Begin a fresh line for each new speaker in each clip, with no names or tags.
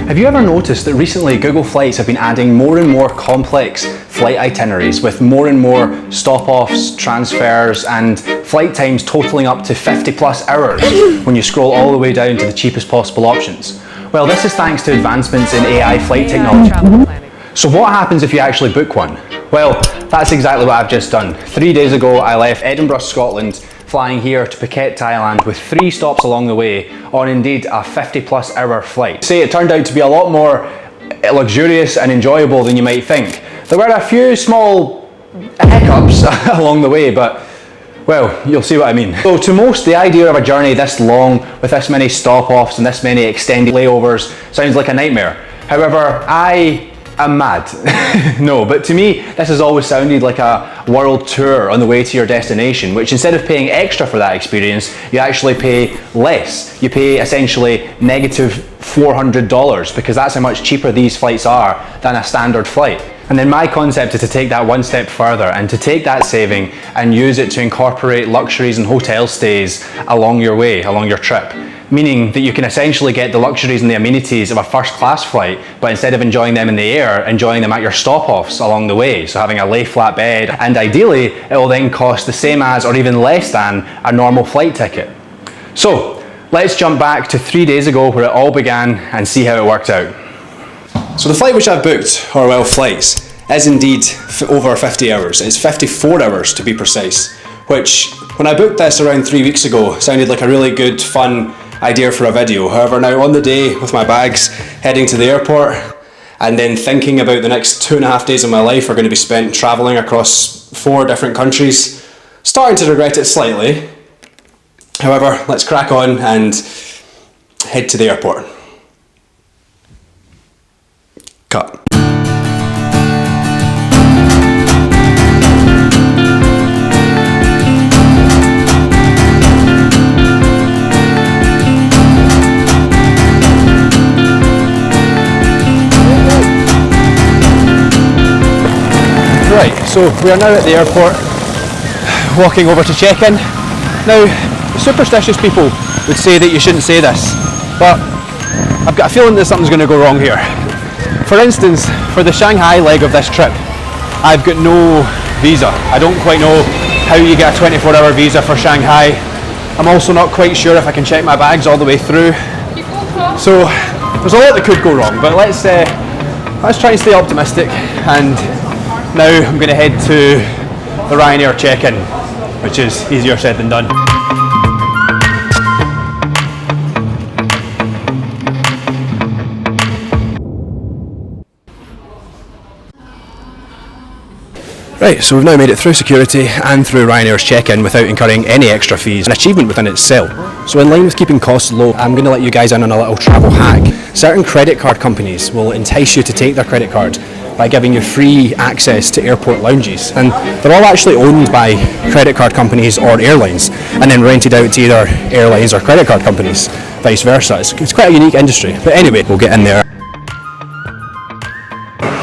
Have you ever noticed that recently Google Flights have been adding more and more complex flight itineraries with more and more stop-offs, transfers and flight times totaling up to 50+ hours when you scroll all the way down to the cheapest possible options? Well, this is thanks to advancements in AI flight technology. So what happens if you actually book one? Well, that's exactly what I've just done. 3 days ago I left Edinburgh, Scotland, flying here to Phuket, Thailand with 3 stops along the way on indeed a 50+ hour flight. Say it turned out to be a lot more luxurious and enjoyable than you might think. There were a few small hiccups along the way, but well, you'll see what I mean. So to most, the idea of a journey this long with this many stop-offs and this many extended layovers sounds like a nightmare. However, I am mad. No, but to me, this has always sounded like a world tour on the way to your destination, which instead of paying extra for that experience, you actually pay less. You pay essentially negative $400 because that's how much cheaper these flights are than a standard flight. And then my concept is to take that one step further and to take that saving and use it to incorporate luxuries and hotel stays along your way, along your trip. Meaning that you can essentially get the luxuries and the amenities of a first class flight, but instead of enjoying them in the air, enjoying them at your stop-offs along the way. So having a lay flat bed, and ideally it will then cost the same as or even less than a normal flight ticket. So let's jump back to 3 days ago where it all began and see how it worked out. So the flight which I've booked, or well, flights, is indeed over 50 hours. It's 54 hours to be precise, which when I booked this around 3 weeks ago sounded like a really good, fun idea for a video. However, now on the day with my bags heading to the airport and then thinking about the next 2.5 days of my life are going to be spent travelling across 4 different countries, starting to regret it slightly. However, let's crack on and head to the airport. Cut. Right, so we are now at the airport, walking over to check-in. Now, superstitious people would say that you shouldn't say this, but I've got a feeling that something's going to go wrong here. For instance, for the Shanghai leg of this trip, I've got no visa. I don't quite know how you get a 24-hour visa for Shanghai. I'm also not quite sure if I can check my bags all the way through. So there's a lot that could go wrong, but let's try and stay optimistic. And now I'm going to head to the Ryanair check-in, which is easier said than done. Right, so we've now made it through security and through Ryanair's check-in without incurring any extra fees, an achievement within itself. So in line with keeping costs low, I'm going to let you guys in on a little travel hack. Certain credit card companies will entice you to take their credit card by giving you free access to airport lounges, and they're all actually owned by credit card companies or airlines and then rented out to either airlines or credit card companies, vice versa. It's quite a unique industry, but anyway, we'll get in there.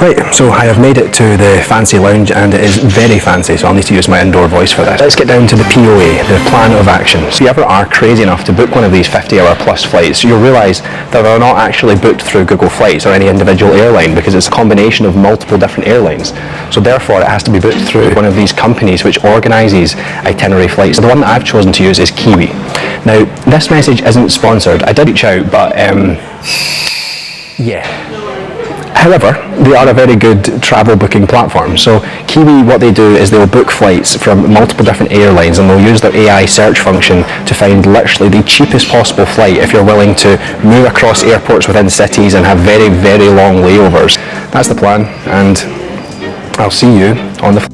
Right, so I have made it to the fancy lounge and it is very fancy, so I'll need to use my indoor voice for this. Let's get down to the POA, the plan of action. So if you ever are crazy enough to book one of these 50-hour plus flights, you'll realise that they're not actually booked through Google Flights or any individual airline because it's a combination of multiple different airlines. So therefore it has to be booked through one of these companies which organises itinerary flights. So the one that I've chosen to use is Kiwi. Now, this message isn't sponsored. I did reach out, but yeah. However, they are a very good travel booking platform. So Kiwi, what they do is they'll book flights from multiple different airlines and they'll use their AI search function to find literally the cheapest possible flight if you're willing to move across airports within cities and have very, very long layovers. That's the plan, and I'll see you on the flight.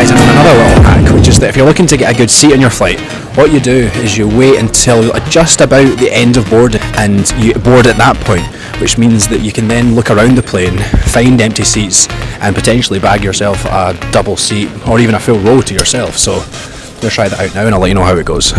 Another little hack, which is that if you're looking to get a good seat on your flight, what you do is you wait until just about the end of boarding and you board at that point, which means that you can then look around the plane, find empty seats and potentially bag yourself a double seat or even a full row to yourself. So let's try that out now and I'll let you know how it goes.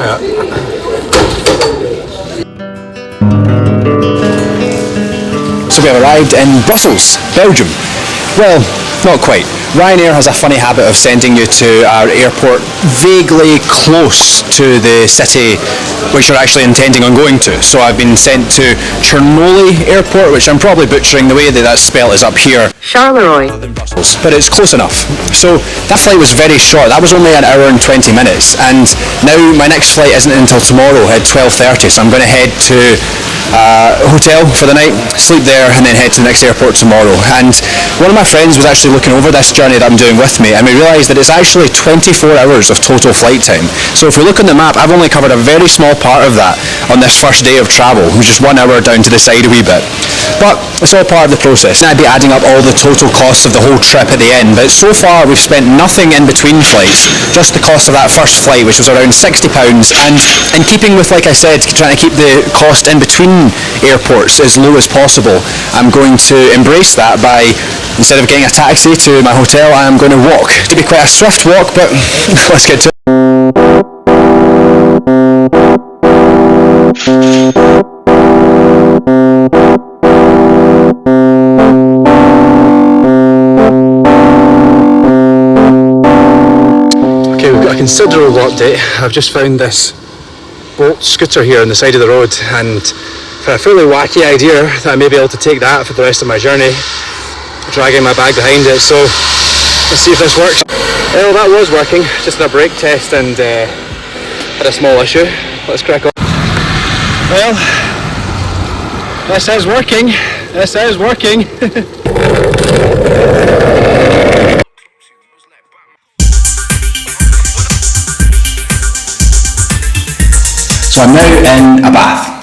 that. So we have arrived in Brussels, Belgium. Well, not quite. Ryanair has a funny habit of sending you to our airport vaguely close to the city which you're actually intending on going to. So I've been sent to Chernoli Airport, which I'm probably butchering the way that spell is up here.
Charleroi.
But it's close enough. So that flight was very short. That was only an hour and 20 minutes. And now my next flight isn't until tomorrow at 12:30. So I'm going to head to a hotel for the night, sleep there, and then head to the next airport tomorrow. And one of my friends was actually looking over this journey that I'm doing with me, and we realised that it's actually 24 hours of total flight time. So if we look on the map, I've only covered a very small part of that on this first day of travel, which is 1 hour down to the side a wee bit. But it's all part of the process. And I'd be adding up all the total costs of the whole trip at the end, but so far we've spent nothing in between flights, just the cost of that first flight, which was around £60. And in keeping with, like I said, trying to keep the cost in between airports as low as possible, I'm going to embrace that by, instead of getting a taxi to my hotel, I am going to walk. It's going to be quite a swift walk, but let's get to it. Okay, we've got a considerable update. I've just found this bolt scooter here on the side of the road, and for a fairly wacky idea that I may be able to take that for the rest of my journey, dragging my bag behind it. So let's see if this works. Well, that was working, just a brake test, and had a small issue. Let's crack on. Well, this is working. This is working. So I'm now in a bath.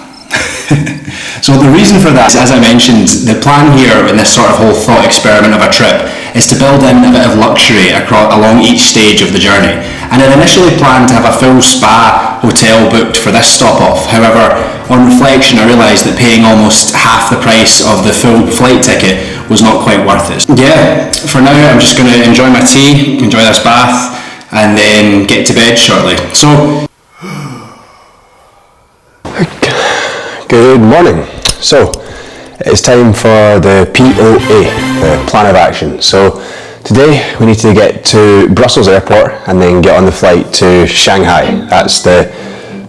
So the reason for that is, as I mentioned, the plan here in this sort of whole thought experiment of a trip is to build in a bit of luxury along each stage of the journey. And I'd initially planned to have a full spa hotel booked for this stop off. However, on reflection I realised that paying almost half the price of the full flight ticket was not quite worth it. Yeah, for now I'm just going to enjoy my tea, enjoy this bath, and then get to bed shortly. So
good morning. So it's time for the POA, the plan of action. So today we need to get to Brussels airport and then get on the flight to Shanghai. That's the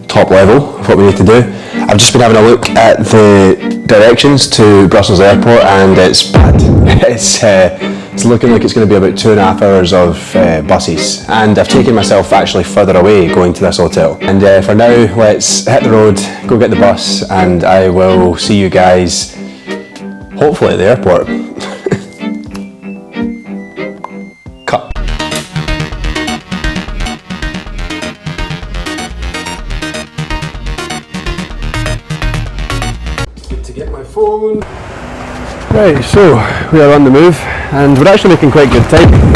top level of what we need to do. I've just been having a look at the directions to Brussels airport and it's bad. It's looking like it's going to be about 2.5 hours of buses, and I've taken myself actually further away going to this hotel. And for now, let's hit the road, go get the bus, and I will see you guys hopefully at the airport. Cut. Good to get my phone. Right, so we are on the move and we're actually making quite good time.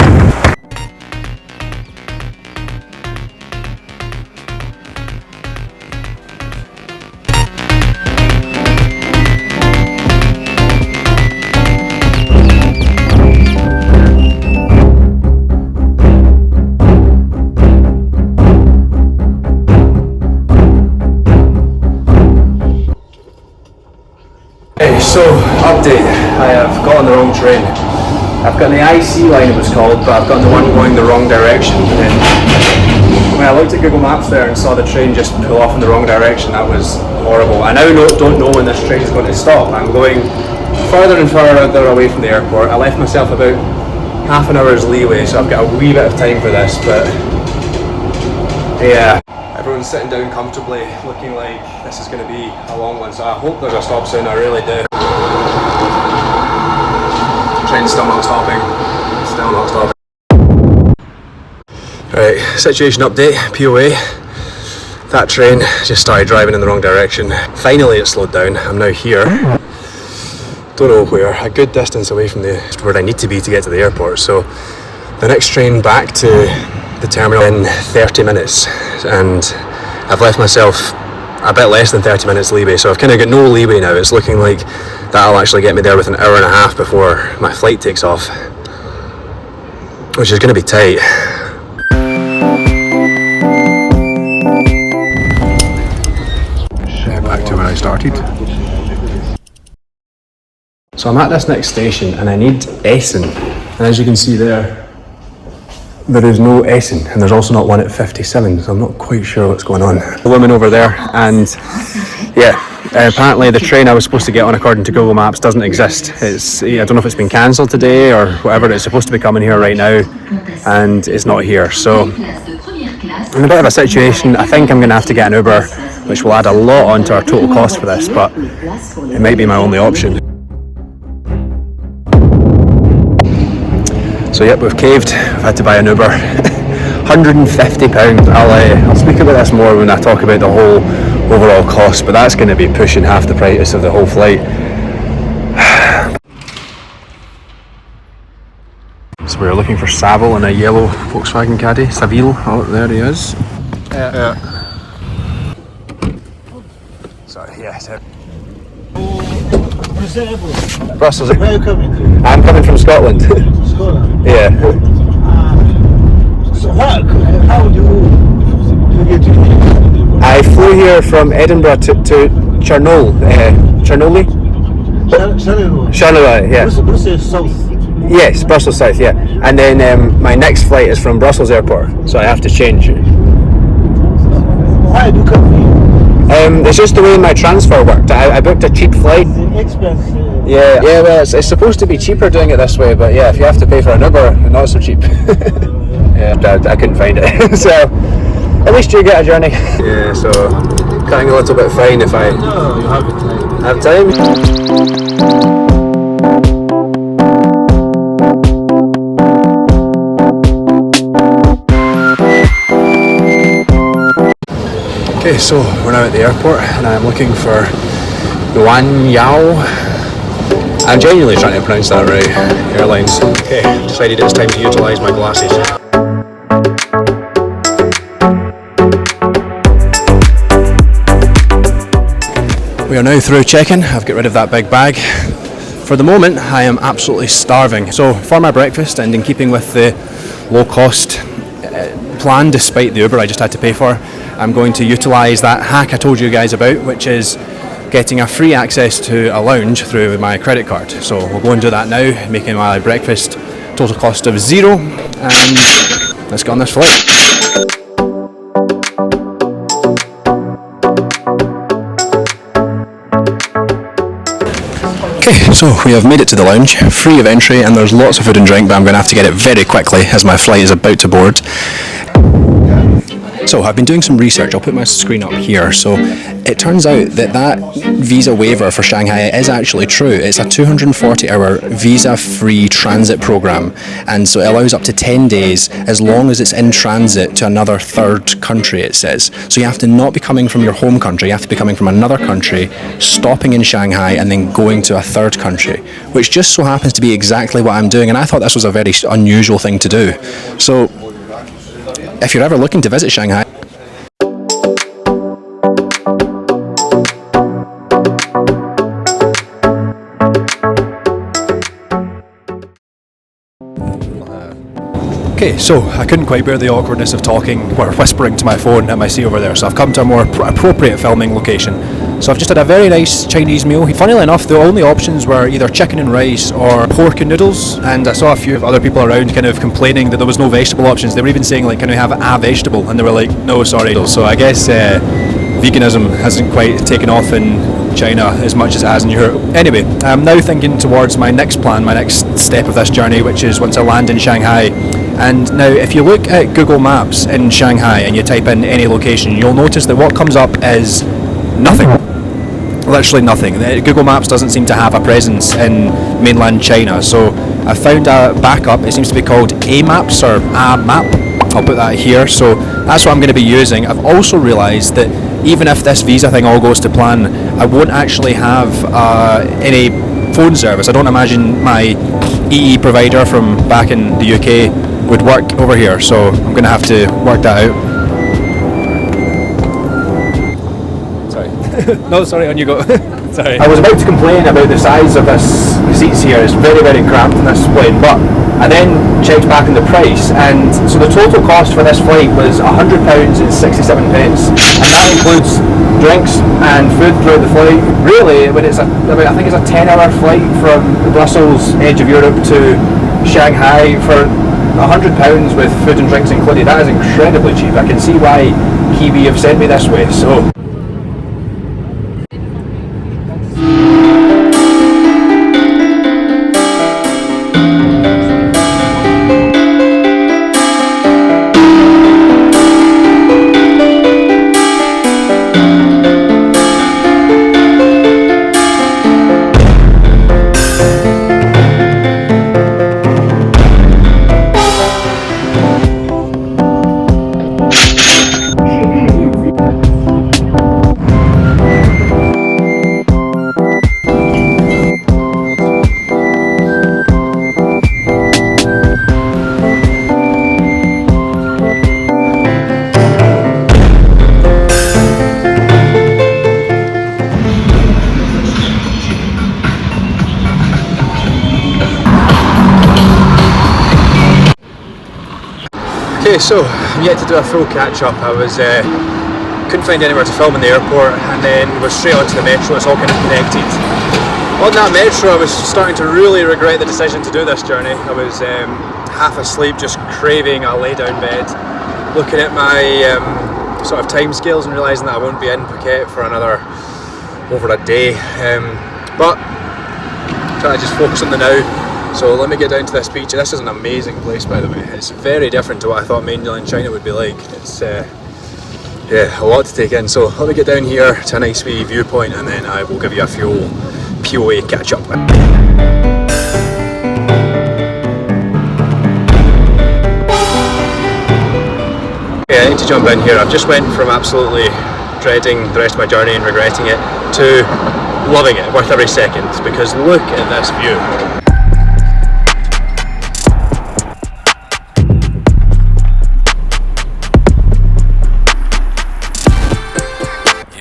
So, update, I have got on the wrong train. I've got the IC line it was called, but I've got the one going the wrong direction. And when I looked at Google Maps there and saw the train just pull off in the wrong direction, that was horrible. I now don't know when this train is going to stop. I'm going further and further away from the airport. I left myself about half an hour's leeway, so I've got a wee bit of time for this, but yeah. Everyone's sitting down comfortably, looking like this is going to be a long one, so I hope there's a stop soon, I really do. Train's still not stopping. Still not stopping. Right, situation update, POA. That train just started driving in the wrong direction. Finally it slowed down, I'm now here. Don't know where, a good distance away from where I need to be to get to the airport, so the next train back to the terminal in 30 minutes, and I've left myself a bit less than 30 minutes leeway, so I've kind of got no leeway now. It's looking like that'll actually get me there with an hour and a half before my flight takes off, which is going to be tight. So I'm at this next station and I need Essen, and as you can see there is no Essen, and there's also not one at 57, so I'm not quite sure what's going on. The woman over there, and yeah, apparently the train I was supposed to get on according to Google Maps doesn't exist. I don't know if it's been cancelled today or whatever. It's supposed to be coming here right now and it's not here, so in a bit of a situation. I think I'm going to have to get an Uber, which will add a lot onto our total cost for this, but it might be my only option. So yep, we've caved. I've had to buy an Uber. £150. I'll speak about this more when I talk about the whole overall cost, but that's going to be pushing half the price of the whole flight. So we're looking for Savile in a yellow Volkswagen Caddy. Savile, oh there he is. Sorry, yeah. Brussels.
Where are you coming to?
I'm coming from Scotland.
Scotland?
Yeah.
So how do you get to here?
I flew here from Edinburgh to Charnoley. Charleroi, yeah.
Brussels South.
Yes, Brussels South, yeah. And then my next flight is from Brussels Airport, so I have to change.
Why do you come here?
It's just the way my transfer worked. I booked a cheap flight.
It's expensive.
Yeah, well, it's supposed to be cheaper doing it this way, but yeah, if you have to pay for an Uber, not so cheap. Yeah, I couldn't find it. So, at least you get a journey. Yeah, so, cutting a little bit fine if I
No, you have time.
have time. Okay, so we're now at the airport and I'm looking for Yuan Yao. I'm genuinely trying to pronounce that right. Airlines. Okay, decided it's time to utilise my glasses. We are now through check-in. I've got rid of that big bag. For the moment, I am absolutely starving. So for my breakfast, and in keeping with the low-cost plan, despite the Uber I just had to pay for, I'm going to utilise that hack I told you guys about, which is getting a free access to a lounge through my credit card. So we'll go and do that now, making my breakfast total cost of £0, and let's get on this flight. Okay, so we have made it to the lounge, free of entry, and there's lots of food and drink, but I'm going to have to get it very quickly as my flight is about to board. So I've been doing some research. I'll put my screen up here. So it turns out that visa waiver for Shanghai is actually true. It's a 240-hour visa-free transit program, and so it allows up to 10 days as long as it's in transit to another third country, it says. So you have to not be coming from your home country, you have to be coming from another country, stopping in Shanghai and then going to a third country, which just so happens to be exactly what I'm doing, and I thought this was a very unusual thing to do. So if you're ever looking to visit Shanghai, okay, so I couldn't quite bear the awkwardness of talking or whispering to my phone at my seat over there, so I've come to a more appropriate filming location. So I've just had a very nice Chinese meal. Funnily enough, the only options were either chicken and rice or pork and noodles, and I saw a few other people around kind of complaining that there was no vegetable options. They were even saying, like, can we have a vegetable? And they were like, no, sorry. So I guess veganism hasn't quite taken off in China as much as it has in Europe. Anyway, I'm now thinking towards my next plan, my next step of this journey, which is once I land in Shanghai. And now if you look at Google Maps in Shanghai and you type in any location, you'll notice that what comes up is nothing. Literally nothing. Google Maps doesn't seem to have a presence in mainland China, so I found a backup. It seems to be called A-Maps or A-Map. I'll put that here, so that's what I'm going to be using. I've also realised that even if this visa thing all goes to plan, I won't actually have any phone service. I don't imagine my EE provider from back in the UK would work over here, so I'm going to have to work that out. Sorry. No, sorry, on you go. Sorry.
Sorry.
I was about to complain about the size of this seats here. It's very, very cramped in this plane, but I then checked back on the price, and so the total cost for this flight was £100 and 67 pence, and that includes drinks and food throughout the flight. Really, when it's I think it's a 10-hour flight from Brussels, edge of Europe, to Shanghai for £100 with food and drinks included. That is incredibly cheap. I can see why Kiwi have sent me this way. So. Okay, so I'm yet to do a full catch up. I was couldn't find anywhere to film in the airport, and then was straight onto the metro. It's all kind of connected. On that metro, I was starting to really regret the decision to do this journey. I was half asleep, just craving a lay down bed, looking at my sort of time scales and realising that I won't be in Phuket for over a day. But trying to just focus on the now. So let me get down to this beach. This is an amazing place, by the way. It's very different to what I thought mainland China would be like. It's yeah, a lot to take in. So let me get down here to a nice wee viewpoint, and then I will give you a full POA catch up. Okay, I need to jump in here. I've just went from absolutely dreading the rest of my journey and regretting it to loving it, worth every second, because look at this view.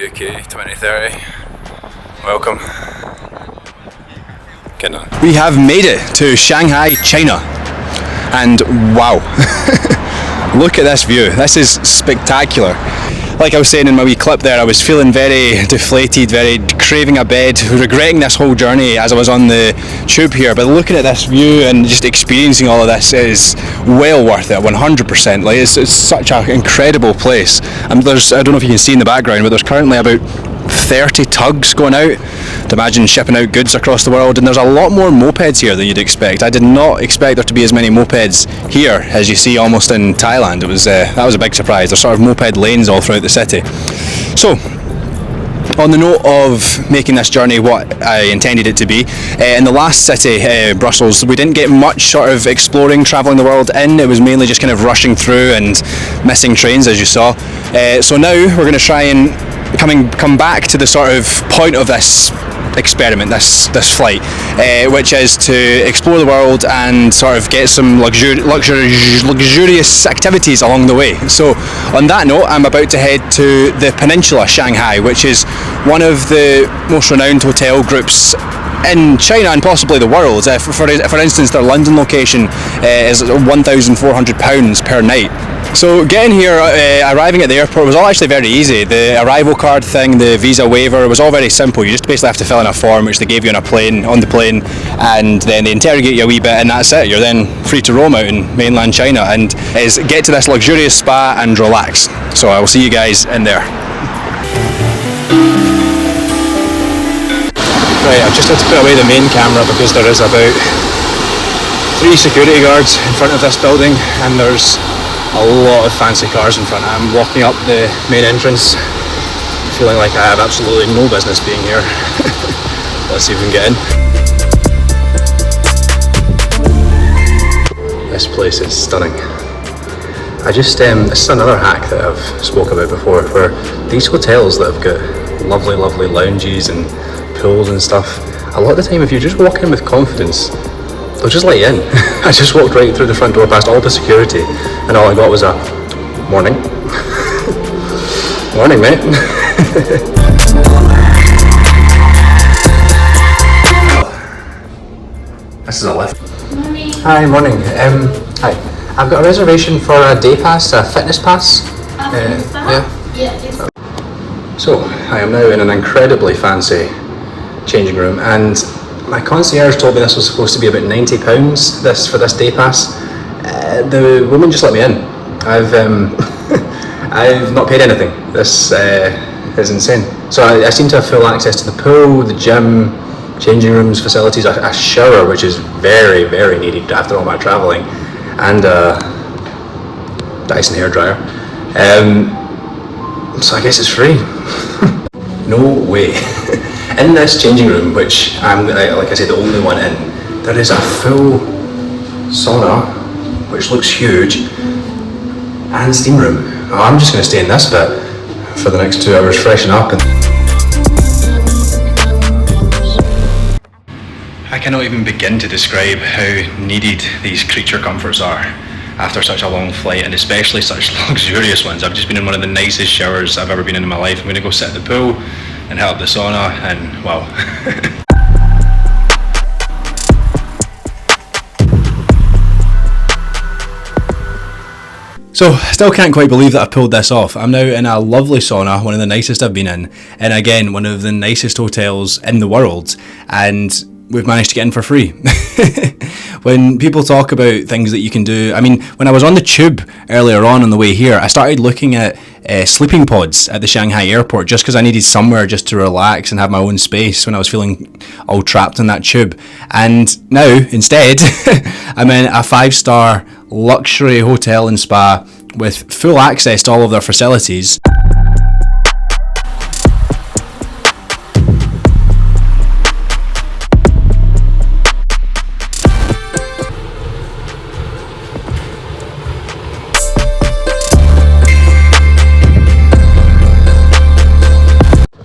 UK 2030, welcome. We have made it to Shanghai, China, and wow, look at this view. This is spectacular. Like I was saying in my wee clip there, I was feeling very deflated, very craving a bed, regretting this whole journey as I was on the tube here, but looking at this view and just experiencing all of this is well worth it, 100%. Like it's such an incredible place. And there's, I don't know if you can see in the background, but there's currently about 30 tugs going out to imagine shipping out goods across the world, and there's a lot more mopeds here than you'd expect. I did not expect there to be as many mopeds here as you see almost in Thailand. It was that was a big surprise. There's sort of moped lanes all throughout the city. So on the note of making this journey what I intended it to be, in the last city, Brussels, we didn't get much sort of exploring, travelling the world in. It was mainly just kind of rushing through and missing trains, as you saw. So now we're going to try and come back to the sort of point of this experiment, this flight, which is to explore the world and sort of get some luxurious activities along the way. So on that note, I'm about to head to the peninsula Shanghai, which is one of the most renowned hotel groups in China and possibly the world. For instance, their London location is £1,400 per night. So getting here, arriving at the airport was all actually very easy. The arrival card thing, the visa waiver was all very simple. You just basically have to fill in a form which they gave you on the plane, and then they interrogate you a wee bit, and that's it. You're then free to roam out in mainland China and get to this luxurious spa and relax. So I will see you guys in there. Right, I've just had to put away the main camera because there is about 3 security guards in front of this building, and there's a lot of fancy cars in front. I'm walking up the main entrance feeling like I have absolutely no business being here. Let's see if we can get in. This place is stunning. This is another hack that I've spoke about before, where these hotels that have got lovely lounges and pools and stuff, a lot of the time if you just walk in with confidence, they'll just let you in. I just walked right through the front door past all the security, and all I got was a morning. Morning, mate.
This is a lift.
Morning.
Hi, morning. Hi. I've got a reservation for a day pass, a fitness pass. So, I am now in an incredibly fancy changing room, and my concierge told me this was supposed to be about £90 for this day pass. The woman just let me in. I've not paid anything. This is insane. So I seem to have full access to the pool, the gym, changing rooms, facilities, a shower, which is very, very needed after all my travelling, and a Dyson hairdryer. So I guess it's free. No way. In this changing room, which I'm, like I said, the only one in, there is a full sauna, which looks huge, and steam room. Oh, I'm just going to stay in this bit for the next 2 hours, freshen up. I cannot even begin to describe how needed these creature comforts are after such a long flight, and especially such luxurious ones. I've just been in one of the nicest showers I've ever been in my life. I'm going to go sit at the pool and help the sauna, and wow. So, still can't quite believe that I've pulled this off. I'm now in a lovely sauna, one of the nicest I've been in, and again, one of the nicest hotels in the world, and we've managed to get in for free. When people talk about things that you can do, I mean, when I was on the tube earlier on the way here, I started looking at sleeping pods at the Shanghai airport just because I needed somewhere just to relax and have my own space when I was feeling all trapped in that tube. And now, instead, I'm in a 5-star luxury hotel and spa with full access to all of their facilities.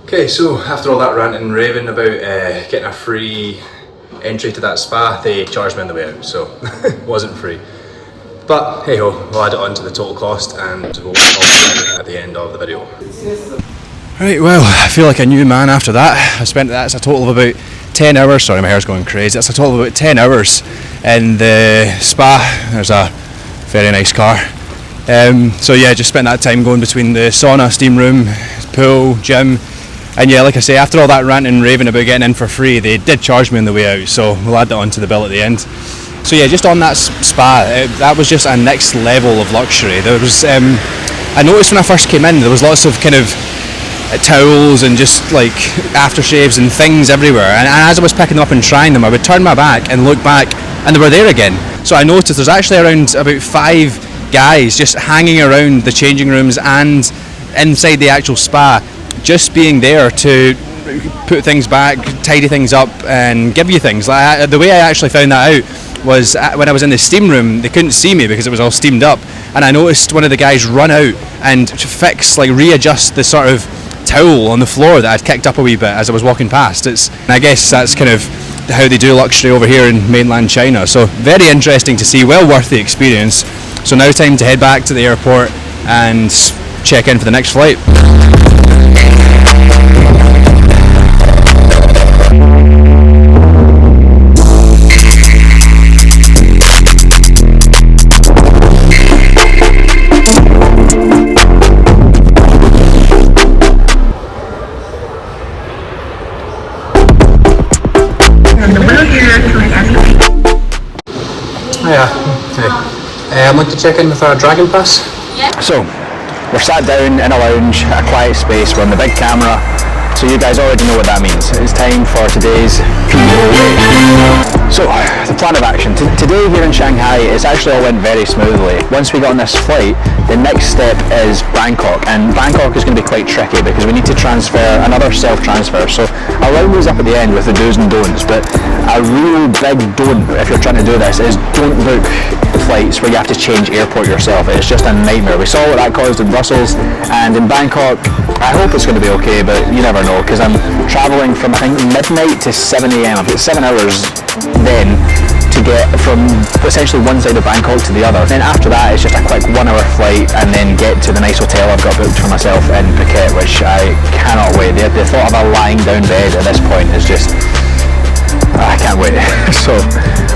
Okay, so after all that ranting and raving about getting a free entry to that spa, they charged me on the way out, so it wasn't free. But hey ho, we'll add it on to the total cost and we'll talk at the end of the video. Right, well, I feel like a new man after that. I spent that's a total of about 10 hours, sorry my hair's going crazy, that's a total of about 10 hours in the spa. There's a very nice car. So yeah, just spent that time going between the sauna, steam room, pool, gym. And yeah, like I say, after all that ranting and raving about getting in for free, they did charge me on the way out, so we'll add that onto the bill at the end. So yeah, just on that spa, that was just a next level of luxury. There was, I noticed when I first came in, there was lots of kind of towels and just like aftershaves and things everywhere. And as I was picking them up and trying them, I would turn my back and look back, and they were there again. So I noticed there's actually around about 5 guys just hanging around the changing rooms and inside the actual spa, just being there to put things back, tidy things up and give you things. Like, the way I actually found that out was when I was in the steam room, they couldn't see me because it was all steamed up, and I noticed one of the guys run out and fix, like readjust the sort of towel on the floor that I'd kicked up a wee bit as I was walking past. I guess that's kind of how they do luxury over here in mainland China, so very interesting to see, well worth the experience. So now time to head back to the airport and check in for the next flight. Hiya. Hey. I'd like to check in with our Dragon Pass.
Yeah.
So, we're sat down in a lounge, a quiet space, we're on the big camera, so you guys already know what that means. It's time for today's POA. So, the plan of action. Today here in Shanghai, it's actually all went very smoothly. Once we got on this flight, the next step is Bangkok, and Bangkok is going to be quite tricky because we need to transfer another self-transfer. So I'll round those up at the end with the do's and don'ts, but a real big don't if you're trying to do this is don't book flights where you have to change airport yourself. It's just a nightmare. We saw what that caused in Brussels, and in Bangkok, I hope it's going to be okay, but you never know because I'm travelling from I think midnight to 7 a.m. I've got 7 hours then to get from essentially one side of Bangkok to the other. Then after that it's just a quick 1 hour flight and then get to the nice hotel I've got booked for myself in Phuket, which I cannot wait. The thought of a lying down bed at this point is just I can't wait. So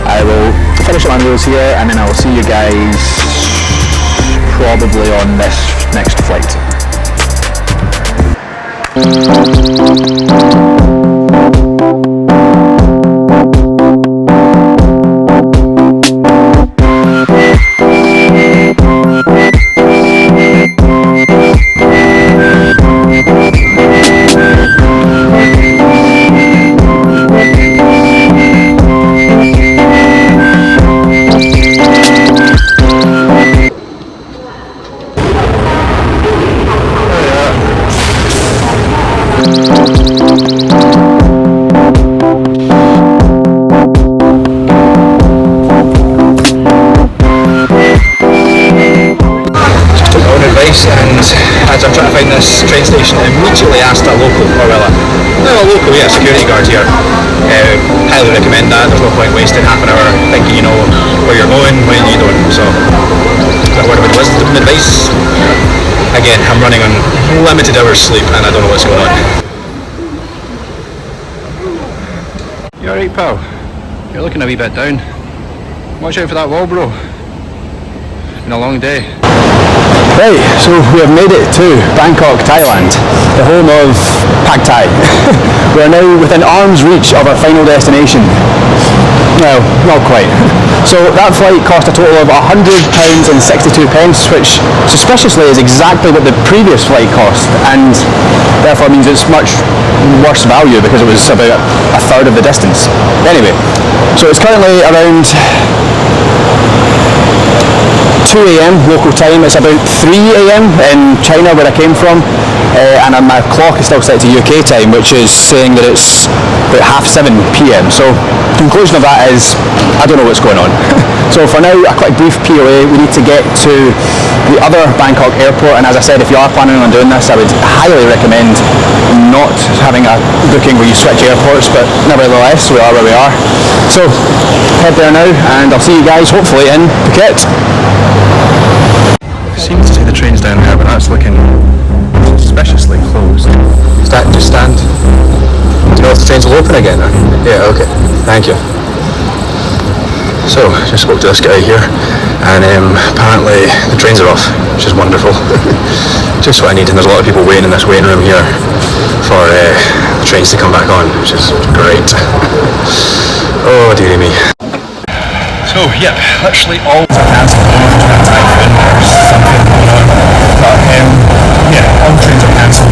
I will finish up my meals here and then I will see you guys probably on this next flight. As I'm trying to find this train station, I immediately asked a local, security guard here. Highly recommend that. There's no point wasting half an hour thinking you know where you're going when you don't. So, that word of wisdom and advice. Again, I'm running on limited hours sleep and I don't know what's going on. You alright, pal? You're looking a wee bit down. Watch out for that wall, bro. It's been a long day.
Right, so we have made it to Bangkok, Thailand, the home of Pad Thai. We are now within arm's reach of our final destination. Well, not quite. So that flight cost a total of £100.62, which suspiciously is exactly what the previous flight cost, and therefore means it's much worse value because it was about a third of the distance. Anyway, so it's currently around 2 a.m. local time. It's about 3 a.m. in China where I came from, and my clock is still set to UK time, which is saying that it's about 7:30 p.m. So the conclusion of that is I don't know what's going on. So for now, a quick brief POA. We need to get to the other Bangkok airport, and as I said, if you are planning on doing this, I would highly recommend not having a booking where you switch airports, but nevertheless we are where we are. So head there now and I'll see you guys hopefully in Phuket.
Seems to say the train's down there, but that's looking suspiciously closed.
Just stand. Do you know if the trains will open again? Yeah, okay. Thank you. So, just spoke to this guy here, and apparently the trains are off, which is wonderful. Just what I need, and there's a lot of people waiting in this waiting room here for the trains to come back on, which is great. Oh, dearie me.
So, yep, literally all are cancelled. There's something going on. But, all the trains are cancelled.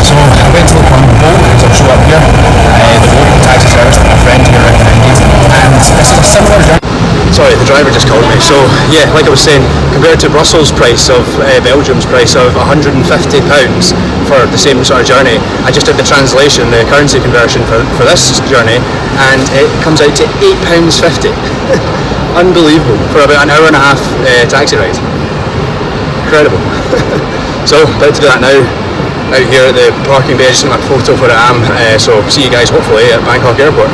So, I went to look on the boat, which I'll show up here. The boat taxi service that my friend here recommended. And this is a similar journey.
Sorry, the driver just called me. So, yeah, like I was saying, compared to Brussels' price of Belgium's price of £150 for the same sort of journey, I just did the translation, the currency conversion for this journey, and it comes out to £8.50. Unbelievable, for about an hour and a half taxi ride. Incredible. So, about to do that now, out here at the parking bay, just in my photo where I am, so see you guys hopefully at Bangkok Airport.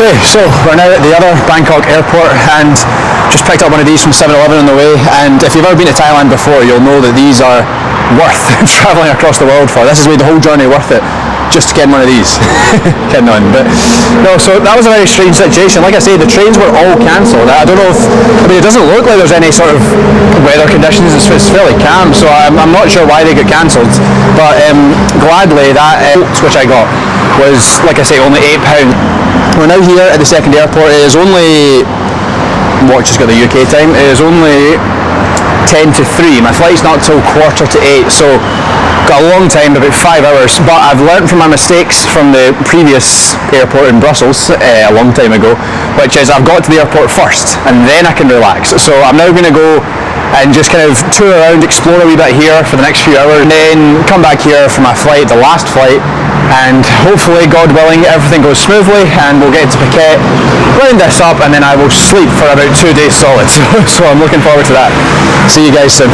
Okay, so we're now at the other Bangkok airport and just picked up one of these from 7-Eleven on the way, and if you've ever been to Thailand before, you'll know that these are worth travelling across the world for. This has made the whole journey worth it, just to get one of these. Kidding on, but no, so that was a very strange situation. Like I say, the trains were all cancelled. I don't know if, it doesn't look like there's any sort of weather conditions, it's fairly calm, so I'm not sure why they got cancelled, but gladly that which I got was, like I say, only £8. We're now here at the second airport. It is only, watch has got the UK time, it is only 10 to 3. My flight's not till 7:45, so got a long time, about 5 hours, but I've learnt from my mistakes from the previous airport in Brussels a long time ago, which is I've got to the airport first and then I can relax. So I'm now going to go and just kind of tour around, explore a wee bit here for the next few hours, and then come back here for my flight, the last flight, and hopefully, God willing, everything goes smoothly and we'll get to Phuket, round this up, and then I will sleep for about 2 days solid. So I'm looking forward to that. See you guys soon.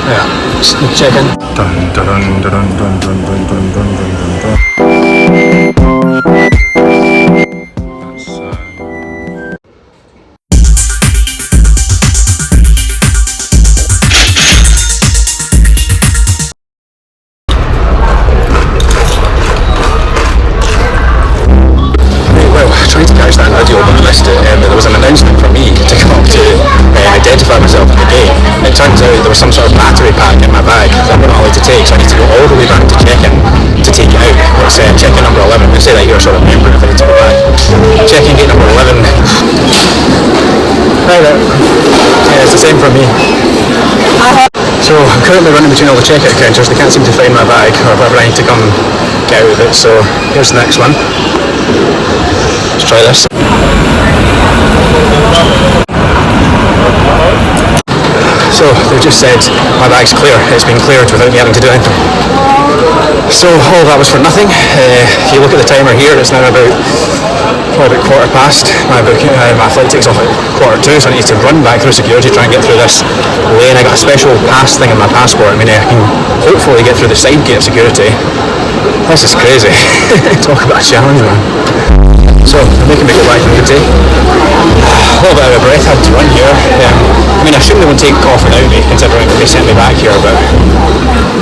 Yeah, just check in. Dun, dun, dun, dun, dun, dun, dun, dun, dun, dun. There was an announcement for me to come up to identify myself in the gate. It turns out there was some sort of battery pack in my bag that we're not allowed to take, so I need to go all the way back to check-in to take it out. It's check-in number 11. They say that here, so I remember if I need to go back. Check-in gate number 11. Hi there. Yeah, it's the same for me. So I'm currently running between all the checkout counters. They can't seem to find my bag or whatever. I need to come get out of it. So here's the next one. Let's try this. So they've just said my bag's clear. It's been cleared without me having to do anything. So all that was for nothing. If you look at the timer here, it's now about quarter past. My flight takes off at 1:45, so I need to run back through security, try and get through this lane. I got a special pass thing in my passport. I mean, I can hopefully get through the side gate of security. This is crazy. Talk about a challenge, man. So they're making me go back through the day. A little bit out of breath, had to run here. I mean, I assume they won't take off without me, considering they sent me back here, but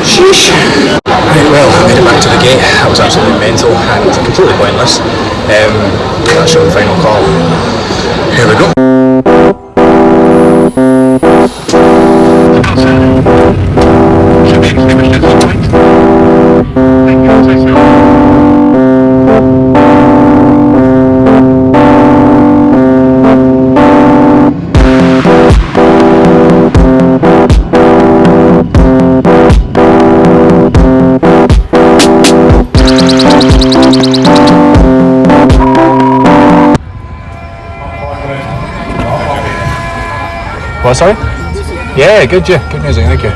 sheesh. Right, well, I made it back to the gate. That was absolutely mental and completely pointless. That's your final call. Here we go. What, sorry? Yeah, good music, thank you.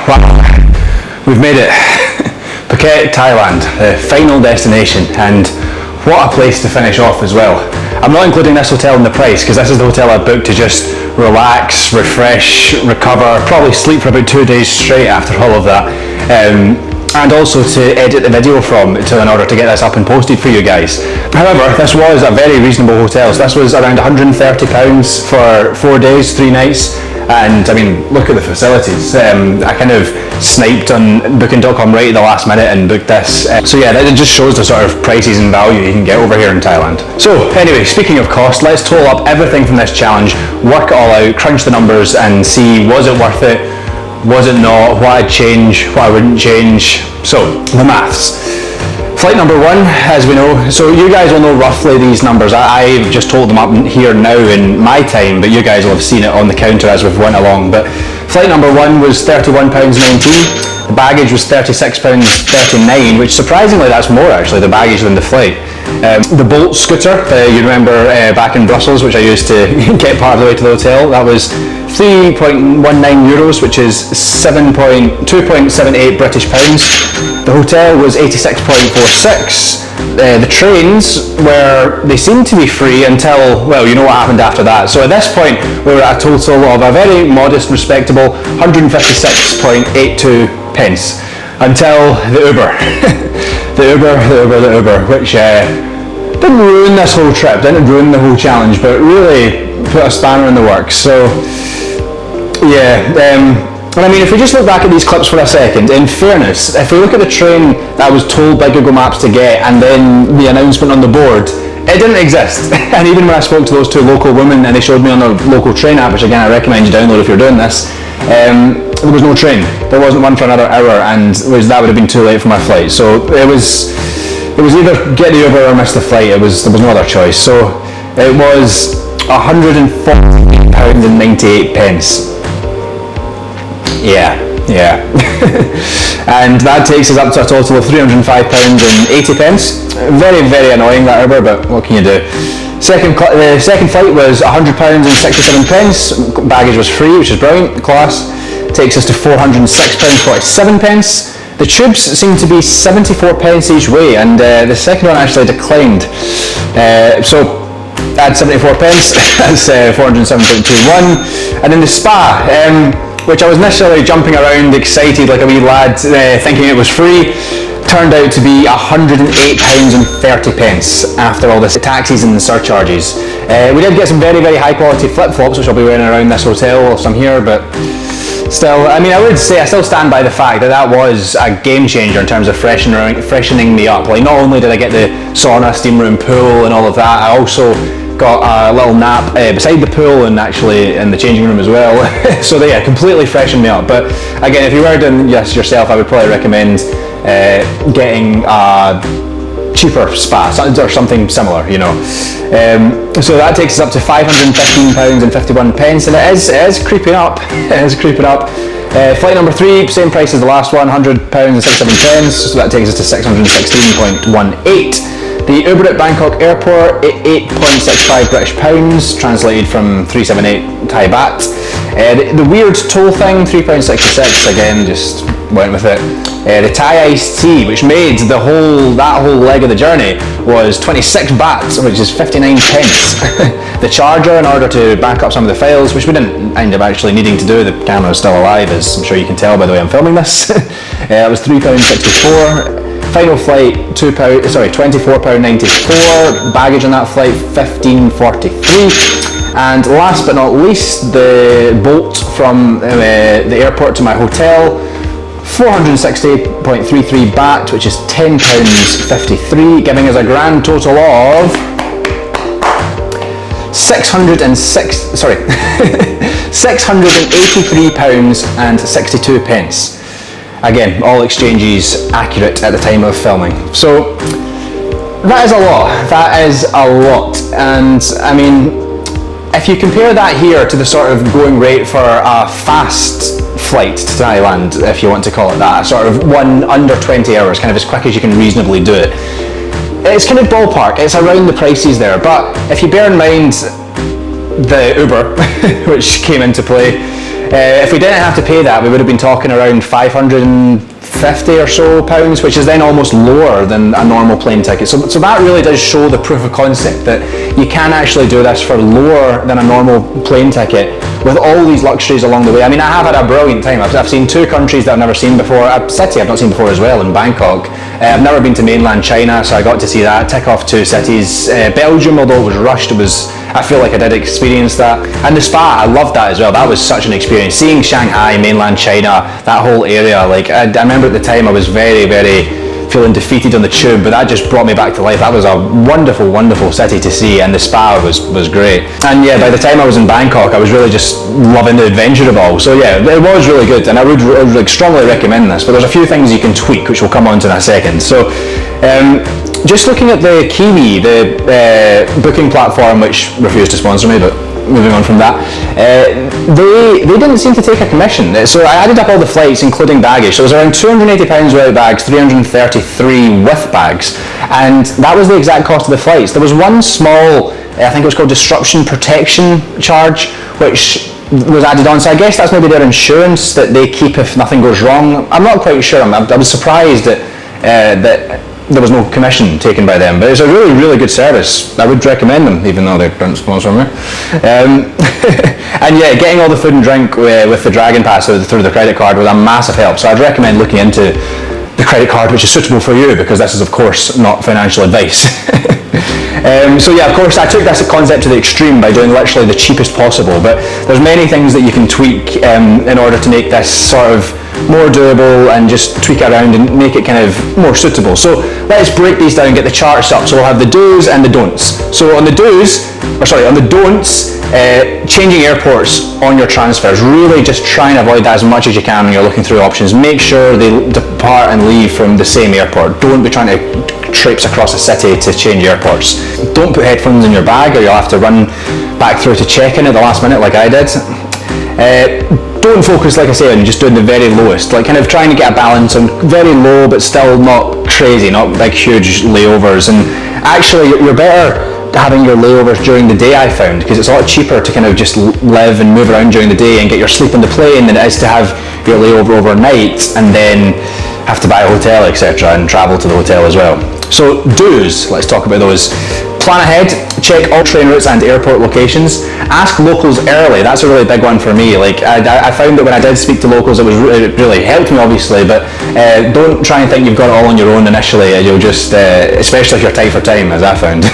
Wow, we've made it. Phuket, Thailand, the final destination, and what a place to finish off as well. I'm not including this hotel in the price because this is the hotel I booked to just relax, refresh, recover, probably sleep for about 2 days straight after all of that, and also to edit the video from in order to get this up and posted for you guys. However, this was a very reasonable hotel, so this was around £130 for 4 days, 3 nights, and I mean, look at the facilities. I kind of sniped on booking.com right at the last minute and booked this. So yeah, that just shows the sort of prices and value you can get over here in Thailand. So anyway, speaking of cost, let's total up everything from this challenge, work it all out, crunch the numbers and see was it worth it, was it not, what I'd change, what I wouldn't change. So, the maths. Flight number 1, as we know, so you guys will know roughly these numbers. I've just told them up here now in my time, but you guys will have seen it on the counter as we've went along. But flight number 1 was £31.19, the baggage was £36.39, which surprisingly that's more actually, the baggage than the flight. The Bolt scooter, you remember back in Brussels, which I used to get part of the way to the hotel, that was €3.19, which is 2.78 British pounds. The hotel was 86.46. The trains they seemed to be free until, well, you know what happened after that. So at this point, we were at a total of a very modest, respectable 156.82 pence until the Uber. the Uber, which didn't ruin this whole trip, didn't ruin the whole challenge, but really put a spanner in the works. So yeah, and I mean, if we just look back at these clips for a second, in fairness, if we look at the train that I was told by Google Maps to get and then the announcement on the board, it didn't exist. And even when I spoke to those 2 local women and they showed me on the local train app, which again I recommend you download if you're doing this, there was no train. There wasn't one for another hour, and that would have been too late for my flight. So it was either get the Uber or miss the flight. There was no other choice. So it was £140.98. Yeah. And that takes us up to a total of £305.80. Very, very annoying, that Uber, but what can you do? The second flight was £100.67. Baggage was free, which is brilliant, class. Takes us to £406.47.
The tubes seem to be 74 pence each way, and the second one actually declined. So add 74 pence, that's 407.21. And then the spa, which I was initially jumping around excited like a wee lad, thinking it was free, turned out to be £108.30 after all the taxis and the surcharges. We did get some very, very high quality flip-flops, which I'll be wearing around this hotel whilst I'm here, but still, I mean, I would say I still stand by the fact that that was a game changer in terms of freshening me up. Like, not only did I get the sauna, steam room, pool and all of that, I also got a little nap beside the pool and actually in the changing room as well. So yeah, completely freshened me up. But again, if you were doing this yourself, I would probably recommend getting a cheaper spa or something similar, you know. So that takes us up to £515.51, and it is creeping up. It is creeping up. Flight number 3, same price as the last one, £100.67, so that takes us to 616.18. The Uber at Bangkok Airport, 8.65 British pounds, translated from 378 Thai baht. The weird toll thing, £3.66, again, just went with it. The Thai iced tea, which made that whole leg of the journey, was 26 baht, which is 59 pence. The charger, in order to back up some of the files, which we didn't end up actually needing to do, the camera is still alive, as I'm sure you can tell by the way I'm filming this. It was £3.64. Final flight, £24.94. Baggage on that flight, £15.43. And last but not least, the bolt from the airport to my hotel, 460.33 baht, which is £10.53, giving us a grand total of £683.62. Again, all exchanges accurate at the time of filming. So that is a lot. That is a lot. And I mean, if you compare that here to the sort of going rate for a fast flight to Thailand, if you want to call it that, a sort of one under 20 hours, kind of as quick as you can reasonably do it, it's kind of ballpark. It's around the prices there. But if you bear in mind the Uber, which came into play, if we didn't have to pay that, we would have been talking around £550 or so, which is then almost lower than a normal plane ticket. So that really does show the proof of concept that you can actually do this for lower than a normal plane ticket with all these luxuries along the way. I mean, I have had a brilliant time. I've seen 2 countries that I've never seen before, a city I've not seen before as well, in Bangkok. I've never been to mainland China, so I got to see that, tick off 2 cities. Belgium, although it was rushed, I feel like I did experience that. And the spa, I loved that as well. That was such an experience. Seeing Shanghai, mainland China, that whole area, like I remember at the time I was very, very feeling defeated on the tube, but that just brought me back to life. That was a wonderful, wonderful city to see, and the spa was great. And yeah, by the time I was in Bangkok, I was really just loving the adventure of it all. So yeah, it was really good, and I would like, strongly recommend this, but there's a few things you can tweak, which we'll come on to in a second. So just looking at the Kiwi, the booking platform, which refused to sponsor me, but moving on from that, they didn't seem to take a commission. So I added up all the flights, including baggage. So it was around £280 without bags, £333 with bags, and that was the exact cost of the flights. There was one small, I think it was called disruption protection charge, which was added on. So I guess that's maybe their insurance that they keep if nothing goes wrong. I'm not quite sure. I was surprised that there was no commission taken by them, but it's a really, really good service. I would recommend them, even though they don't sponsor me. And yeah, getting all the food and drink with the Dragon Pass through the credit card was a massive help. So I'd recommend looking into the credit card which is suitable for you, because this is of course not financial advice. So yeah, of course I took this concept to the extreme by doing literally the cheapest possible, but there's many things that you can tweak in order to make this sort of more doable and just tweak it around and make it kind of more suitable. So let's break these down and get the charts up. So we'll have the do's and the don'ts. So on the don'ts, changing airports on your transfers, really just try and avoid that as much as you can when you're looking through options. Make sure they depart and leave from the same airport. Don't be trying to traipse across a city to change airports. Don't put headphones in your bag, or you'll have to run back through to check-in at the last minute like I did. Don't focus, like I say, on just doing the very lowest, like kind of trying to get a balance on very low but still not crazy, not big huge layovers. And actually you're better having your layovers during the day, I found, because it's a lot cheaper to kind of just live and move around during the day and get your sleep on the plane than it is to have your layover overnight and then have to buy a hotel, etc., and travel to the hotel as well. So do's, let's talk about those. Plan ahead, check all train routes and airport locations. Ask locals early, that's a really big one for me. Like I found that when I did speak to locals, it really helped me obviously, but don't try and think you've got it all on your own initially. You'll just, especially if you're tight for time, as I found.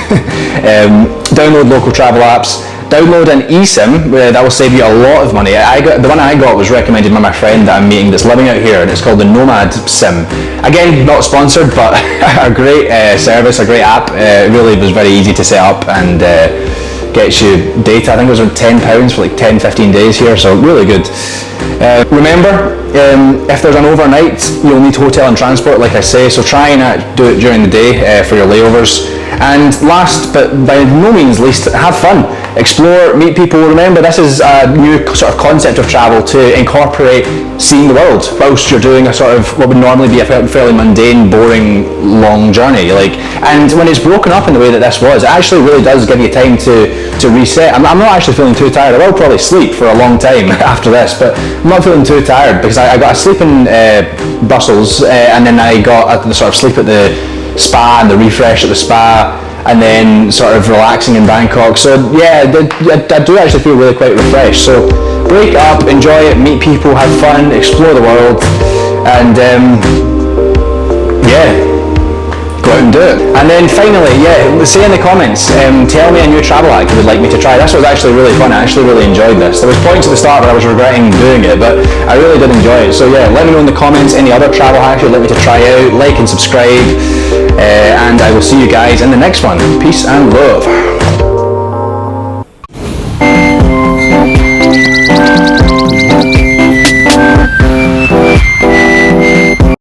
Download local travel apps. Download an eSIM, that will save you a lot of money. The one I got was recommended by my friend that I'm meeting that's living out here, and it's called the Nomad SIM. Again, not sponsored, but a great service, a great app. It really was very easy to set up and gets you data. I think it was around £10 for like 10-15 days here, so really good. Remember, if there's an overnight, you'll need hotel and transport, like I say, so try and do it during the day for your layovers. And last but by no means least, have fun. Explore, meet people. Remember, this is a new sort of concept of travel to incorporate seeing the world whilst you're doing a sort of what would normally be a fairly mundane, boring, long journey. And when it's broken up in the way that this was, it actually really does give you time to reset. I'm not actually feeling too tired. I will probably sleep for a long time after this, but I'm not feeling too tired because I got a sleep in Brussels, and then I got a sort of sleep at the spa and the refresh at the spa, and then sort of relaxing in Bangkok. So yeah, I do actually feel really quite refreshed. So wake up, enjoy it, meet people, have fun, explore the world, and yeah, go out and do it. And then finally, yeah, say in the comments, tell me a new travel hack you would like me to try. This was actually really fun. I actually really enjoyed this. There was points at the start where I was regretting doing it, but I really did enjoy it. So yeah, let me know in the comments any other travel hacks you'd like me to try out. Like and subscribe, and I will see you guys in the next one. Peace and love.